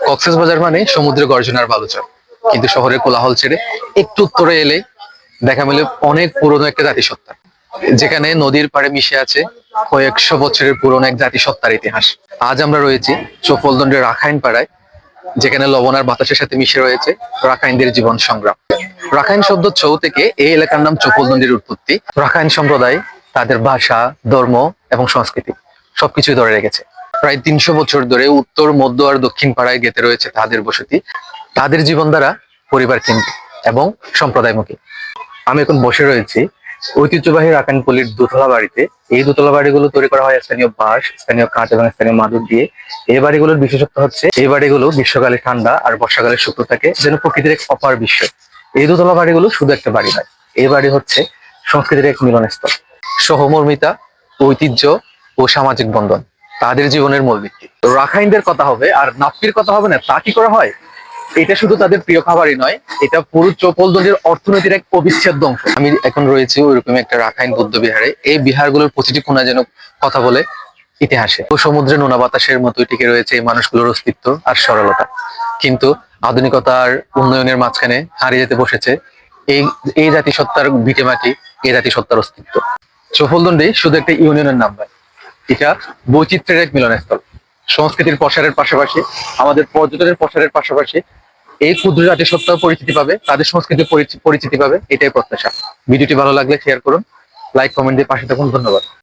কক্সবাজার মানে সমুদ্র গর্জনার বালুচর, কিন্তু শহরের কোলাহল ছেড়ে একটু উত্তরে এলে দেখা মেলে অনেক পুরনো একটা জাতিসত্তা, যেখানে নদীর পাড়ে মিশে আছে কয়েকশো বছরের পুরনো এক জাতিসত্তার ইতিহাস। আজ আমরা রয়েছি চৌফলদন্ডের রাখাইন পাড়ায়, যেখানে লবণ আর বাতাসের সাথে মিশে রয়েছে রাখাইনদের জীবন সংগ্রাম। রাখাইন শব্দ চৌ থেকে এই এলাকার নাম চৌফলদন্ডির উৎপত্তি। রাখাইন সম্প্রদায় তাদের ভাষা, ধর্ম এবং সংস্কৃতি সবকিছুই ধরে রেখেছে। প্রায় 300 বছর ধরে উত্তর, মধ্য আর দক্ষিণ পাড়ায় গেঁথে রয়েছে তাদের বসতি। তাদের জীবনধারা পরিবার কেন্দ্রিক এবং সম্প্রদায়মুখী। আমি এখন বসে রয়েছি ঐতিহ্যবাহী রাখাইন পল্লীর দোতলা বাড়িতে। এই দোতলা বাড়িগুলো তৈরি করা হয় স্থানীয় বাঁশ, স্থানীয় কাঠ এবং স্থানীয় মাদুর দিয়ে। এই বাড়িগুলোর বিশেষত্ব হচ্ছে এই বাড়িগুলো গ্রীষ্মকালে ঠান্ডা আর বর্ষাকালে শুকনো থাকে, যেন প্রকৃতির এক অপার বিস্ময়। এই দোতলা বাড়িগুলো শুধু একটা বাড়ি নয়, এই বাড়ি হচ্ছে সংস্কৃতির এক মিলনস্থল। সহমর্মিতা, ঐতিহ্য ও সামাজিক বন্ধন তাদের জীবনের মূল ভিত্তি। তো রাখাইনদের কথা হবে আর নাপ্পির কথা হবে না, তা কি করা হয়? এটা শুধু তাদের প্রিয় খাবারই নয়, এটা পুরো চৌফলদন্ডির অর্থনীতির এক অবিচ্ছেদ্য অংশ। আমি এখন রয়েছি ওইরকম একটা রাখাইন বৌদ্ধ বিহারে। এই বিহারগুলোর প্রতিটি কোণা যেন কথা বলে ইতিহাসে। ও সমুদ্রে নোনা বাতাসের মতোই টিকে রয়েছে এই মানুষগুলোর অস্তিত্ব আর সরলতা। কিন্তু আধুনিকতার উন্নয়নের মাঝখানে হারিয়ে যেতে বসেছে এই এই জাতিসত্তার ভিটেমাটি, এই জাতিসত্তার অস্তিত্ব। চৌফলদন্ডি শুধু একটা ইউনিয়নের নাম নয়, এটা বৈচিত্র্যের এক মিলনস্থল। সংস্কৃতির প্রসারের পাশাপাশি, আমাদের পর্যটনের প্রসারের পাশাপাশি এই ক্ষুদ্র জাতিসত্তাও পরিচিতি পাবে, তাদের সংস্কৃতির পরিচিতি পাবে, এটাই প্রত্যাশা। ভিডিওটি ভালো লাগলে শেয়ার করুন, লাইক কমেন্ট দিয়ে পাশে থাকুন। ধন্যবাদ।